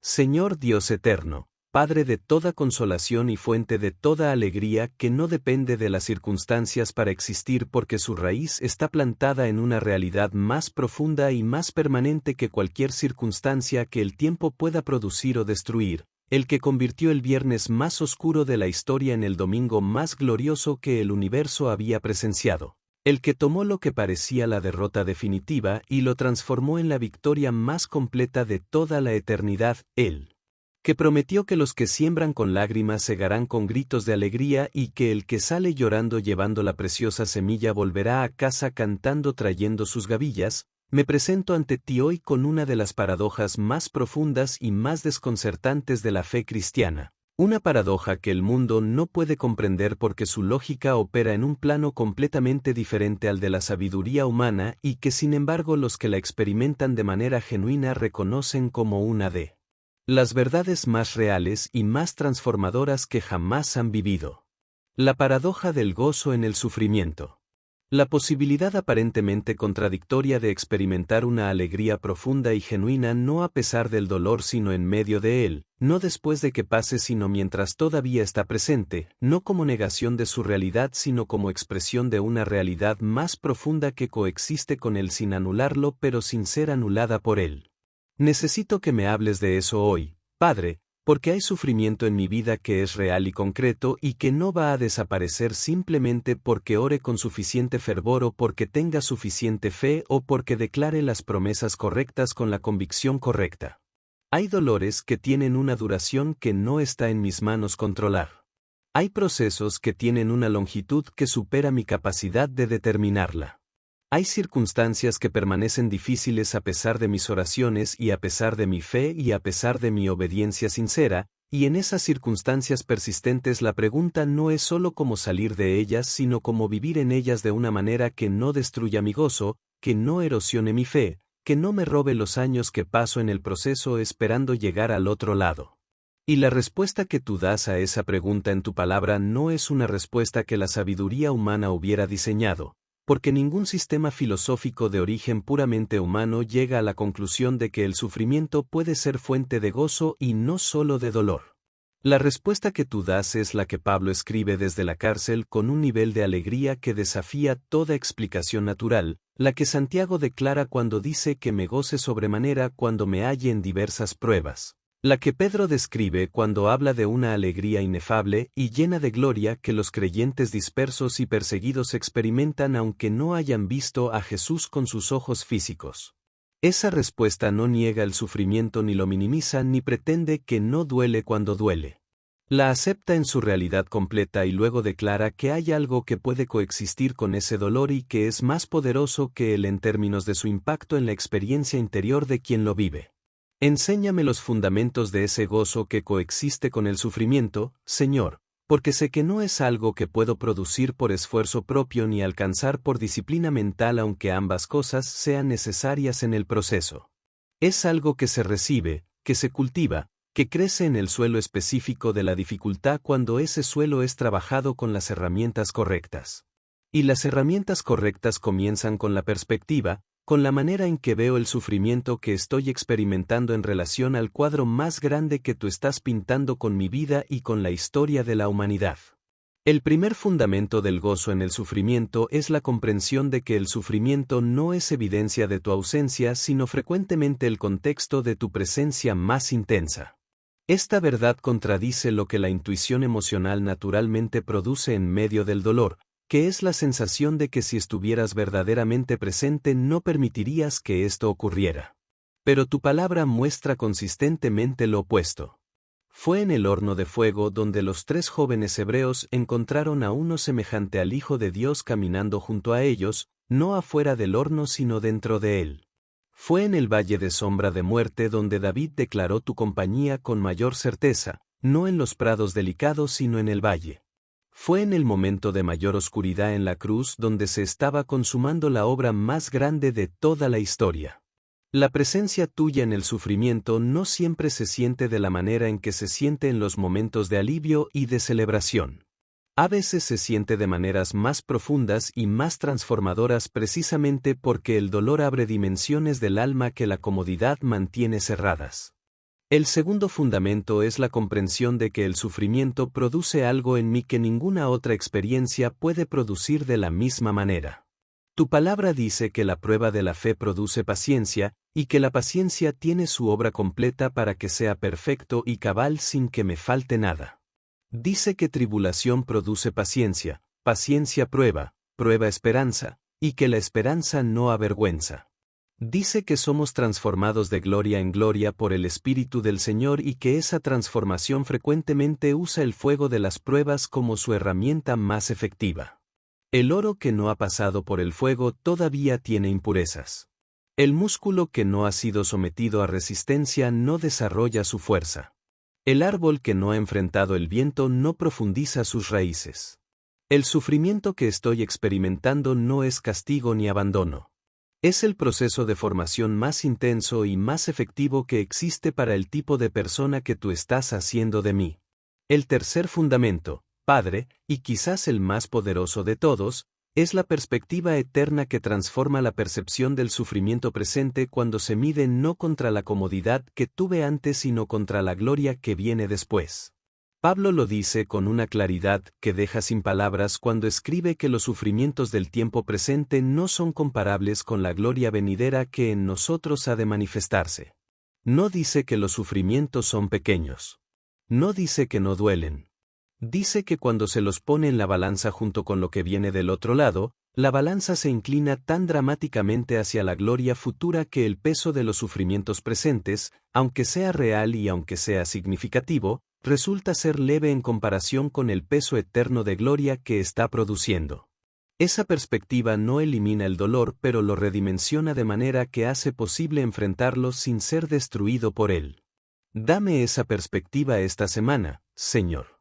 Señor Dios eterno, Padre de toda consolación y fuente de toda alegría que no depende de las circunstancias para existir porque su raíz está plantada en una realidad más profunda y más permanente que cualquier circunstancia que el tiempo pueda producir o destruir, el que convirtió el viernes más oscuro de la historia en el domingo más glorioso que el universo había presenciado. El que tomó lo que parecía la derrota definitiva y lo transformó en la victoria más completa de toda la eternidad, Él. Que prometió que los que siembran con lágrimas segarán con gritos de alegría y que el que sale llorando llevando la preciosa semilla volverá a casa cantando trayendo sus gavillas, me presento ante ti hoy con una de las paradojas más profundas y más desconcertantes de la fe cristiana. Una paradoja que el mundo no puede comprender porque su lógica opera en un plano completamente diferente al de la sabiduría humana y que sin embargo los que la experimentan de manera genuina reconocen como una de las verdades más reales y más transformadoras que jamás han vivido. La paradoja del gozo en el sufrimiento. La posibilidad aparentemente contradictoria de experimentar una alegría profunda y genuina no a pesar del dolor sino en medio de él, no después de que pase sino mientras todavía está presente, no como negación de su realidad sino como expresión de una realidad más profunda que coexiste con él sin anularlo pero sin ser anulada por él. Necesito que me hables de eso hoy, Padre, porque hay sufrimiento en mi vida que es real y concreto y que no va a desaparecer simplemente porque ore con suficiente fervor o porque tenga suficiente fe o porque declare las promesas correctas con la convicción correcta. Hay dolores que tienen una duración que no está en mis manos controlar. Hay procesos que tienen una longitud que supera mi capacidad de determinarla. Hay circunstancias que permanecen difíciles a pesar de mis oraciones y a pesar de mi fe y a pesar de mi obediencia sincera, y en esas circunstancias persistentes la pregunta no es solo cómo salir de ellas sino cómo vivir en ellas de una manera que no destruya mi gozo, que no erosione mi fe, que no me robe los años que paso en el proceso esperando llegar al otro lado. Y la respuesta que tú das a esa pregunta en tu palabra no es una respuesta que la sabiduría humana hubiera diseñado, porque ningún sistema filosófico de origen puramente humano llega a la conclusión de que el sufrimiento puede ser fuente de gozo y no solo de dolor. La respuesta que tú das es la que Pablo escribe desde la cárcel con un nivel de alegría que desafía toda explicación natural, la que Santiago declara cuando dice que me goce sobremanera cuando me halle en diversas pruebas. La que Pedro describe cuando habla de una alegría inefable y llena de gloria que los creyentes dispersos y perseguidos experimentan aunque no hayan visto a Jesús con sus ojos físicos. Esa respuesta no niega el sufrimiento ni lo minimiza ni pretende que no duele cuando duele. La acepta en su realidad completa y luego declara que hay algo que puede coexistir con ese dolor y que es más poderoso que él en términos de su impacto en la experiencia interior de quien lo vive. Enséñame los fundamentos de ese gozo que coexiste con el sufrimiento, Señor, porque sé que no es algo que puedo producir por esfuerzo propio ni alcanzar por disciplina mental aunque ambas cosas sean necesarias en el proceso. Es algo que se recibe, que se cultiva, que crece en el suelo específico de la dificultad cuando ese suelo es trabajado con las herramientas correctas. Y las herramientas correctas comienzan con la perspectiva, con la manera en que veo el sufrimiento que estoy experimentando en relación al cuadro más grande que tú estás pintando con mi vida y con la historia de la humanidad. El primer fundamento del gozo en el sufrimiento es la comprensión de que el sufrimiento no es evidencia de tu ausencia sino frecuentemente el contexto de tu presencia más intensa. Esta verdad contradice lo que la intuición emocional naturalmente produce en medio del dolor, que es la sensación de que si estuvieras verdaderamente presente no permitirías que esto ocurriera. Pero tu palabra muestra consistentemente lo opuesto. Fue en el horno de fuego donde los 3 jóvenes hebreos encontraron a uno semejante al Hijo de Dios caminando junto a ellos, no afuera del horno sino dentro de él. Fue en el valle de sombra de muerte donde David declaró tu compañía con mayor certeza, no en los prados delicados sino en el valle. Fue en el momento de mayor oscuridad en la cruz donde se estaba consumando la obra más grande de toda la historia. La presencia tuya en el sufrimiento no siempre se siente de la manera en que se siente en los momentos de alivio y de celebración. A veces se siente de maneras más profundas y más transformadoras precisamente porque el dolor abre dimensiones del alma que la comodidad mantiene cerradas. El segundo fundamento es la comprensión de que el sufrimiento produce algo en mí que ninguna otra experiencia puede producir de la misma manera. Tu palabra dice que la prueba de la fe produce paciencia, y que la paciencia tiene su obra completa para que sea perfecto y cabal sin que me falte nada. Dice que tribulación produce paciencia, paciencia prueba, prueba esperanza, y que la esperanza no avergüenza. Dice que somos transformados de gloria en gloria por el Espíritu del Señor y que esa transformación frecuentemente usa el fuego de las pruebas como su herramienta más efectiva. El oro que no ha pasado por el fuego todavía tiene impurezas. El músculo que no ha sido sometido a resistencia no desarrolla su fuerza. El árbol que no ha enfrentado el viento no profundiza sus raíces. El sufrimiento que estoy experimentando no es castigo ni abandono. Es el proceso de formación más intenso y más efectivo que existe para el tipo de persona que tú estás haciendo de mí. El tercer fundamento, Padre, y quizás el más poderoso de todos, es la perspectiva eterna que transforma la percepción del sufrimiento presente cuando se mide no contra la comodidad que tuve antes sino contra la gloria que viene después. Pablo lo dice con una claridad que deja sin palabras cuando escribe que los sufrimientos del tiempo presente no son comparables con la gloria venidera que en nosotros ha de manifestarse. No dice que los sufrimientos son pequeños. No dice que no duelen. Dice que cuando se los pone en la balanza junto con lo que viene del otro lado, la balanza se inclina tan dramáticamente hacia la gloria futura que el peso de los sufrimientos presentes, aunque sea real y aunque sea significativo, resulta ser leve en comparación con el peso eterno de gloria que está produciendo. Esa perspectiva no elimina el dolor pero lo redimensiona de manera que hace posible enfrentarlo sin ser destruido por él. Dame esa perspectiva esta semana, Señor.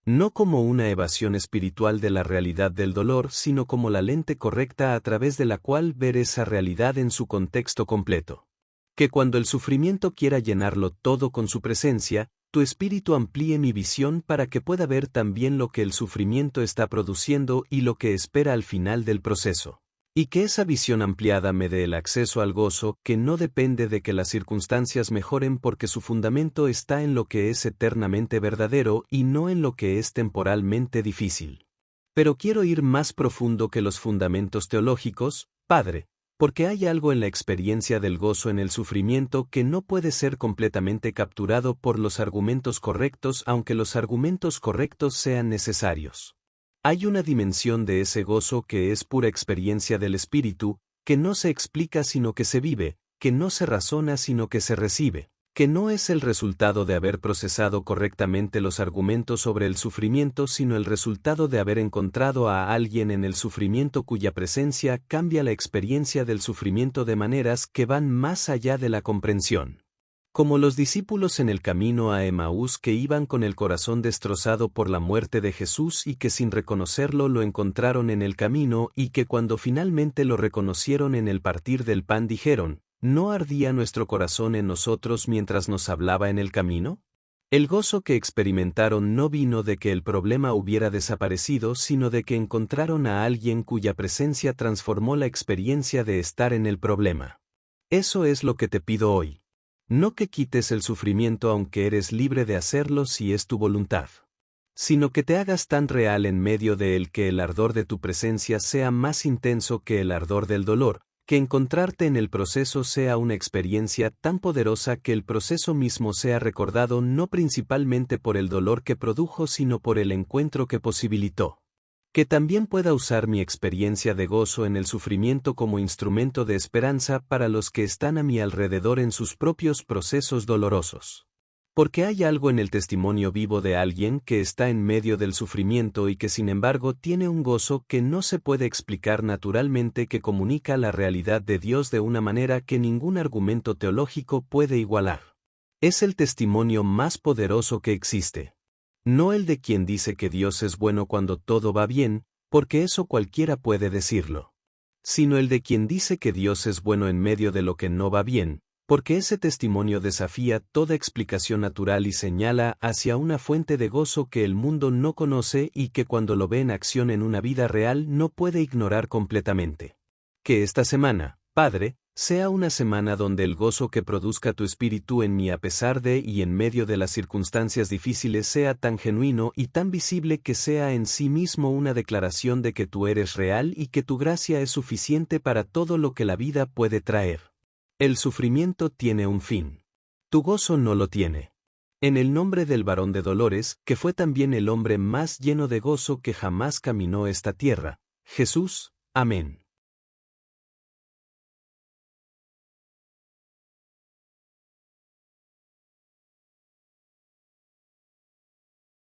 No como una evasión espiritual de la realidad del dolor, sino como la lente correcta a través de la cual ver esa realidad en su contexto completo. Que cuando el sufrimiento quiera llenarlo todo con su presencia, tu espíritu amplíe mi visión para que pueda ver también lo que el sufrimiento está produciendo y lo que espera al final del proceso. Y que esa visión ampliada me dé el acceso al gozo que no depende de que las circunstancias mejoren porque su fundamento está en lo que es eternamente verdadero y no en lo que es temporalmente difícil. Pero quiero ir más profundo que los fundamentos teológicos, Padre, porque hay algo en la experiencia del gozo en el sufrimiento que no puede ser completamente capturado por los argumentos correctos aunque los argumentos correctos sean necesarios. Hay una dimensión de ese gozo que es pura experiencia del espíritu, que no se explica sino que se vive, que no se razona sino que se recibe, que no es el resultado de haber procesado correctamente los argumentos sobre el sufrimiento sino el resultado de haber encontrado a alguien en el sufrimiento cuya presencia cambia la experiencia del sufrimiento de maneras que van más allá de la comprensión. Como los discípulos en el camino a Emaús que iban con el corazón destrozado por la muerte de Jesús y que sin reconocerlo lo encontraron en el camino y que cuando finalmente lo reconocieron en el partir del pan dijeron, ¿no ardía nuestro corazón en nosotros mientras nos hablaba en el camino? El gozo que experimentaron no vino de que el problema hubiera desaparecido sino de que encontraron a alguien cuya presencia transformó la experiencia de estar en el problema. Eso es lo que te pido hoy. No que quites el sufrimiento aunque eres libre de hacerlo si es tu voluntad, sino que te hagas tan real en medio de él que el ardor de tu presencia sea más intenso que el ardor del dolor, que encontrarte en el proceso sea una experiencia tan poderosa que el proceso mismo sea recordado no principalmente por el dolor que produjo sino por el encuentro que posibilitó. Que también pueda usar mi experiencia de gozo en el sufrimiento como instrumento de esperanza para los que están a mi alrededor en sus propios procesos dolorosos. Porque hay algo en el testimonio vivo de alguien que está en medio del sufrimiento y que sin embargo tiene un gozo que no se puede explicar naturalmente que comunica la realidad de Dios de una manera que ningún argumento teológico puede igualar. Es el testimonio más poderoso que existe. No el de quien dice que Dios es bueno cuando todo va bien, porque eso cualquiera puede decirlo. Sino el de quien dice que Dios es bueno en medio de lo que no va bien, porque ese testimonio desafía toda explicación natural y señala hacia una fuente de gozo que el mundo no conoce y que cuando lo ve en acción en una vida real no puede ignorar completamente. Que esta semana, Padre, Sea una semana donde el gozo que produzca tu espíritu en mí a pesar de y en medio de las circunstancias difíciles sea tan genuino y tan visible que sea en sí mismo una declaración de que tú eres real y que tu gracia es suficiente para todo lo que la vida puede traer. El sufrimiento tiene un fin. Tu gozo no lo tiene. En el nombre del varón de dolores, que fue también el hombre más lleno de gozo que jamás caminó esta tierra, Jesús, amén.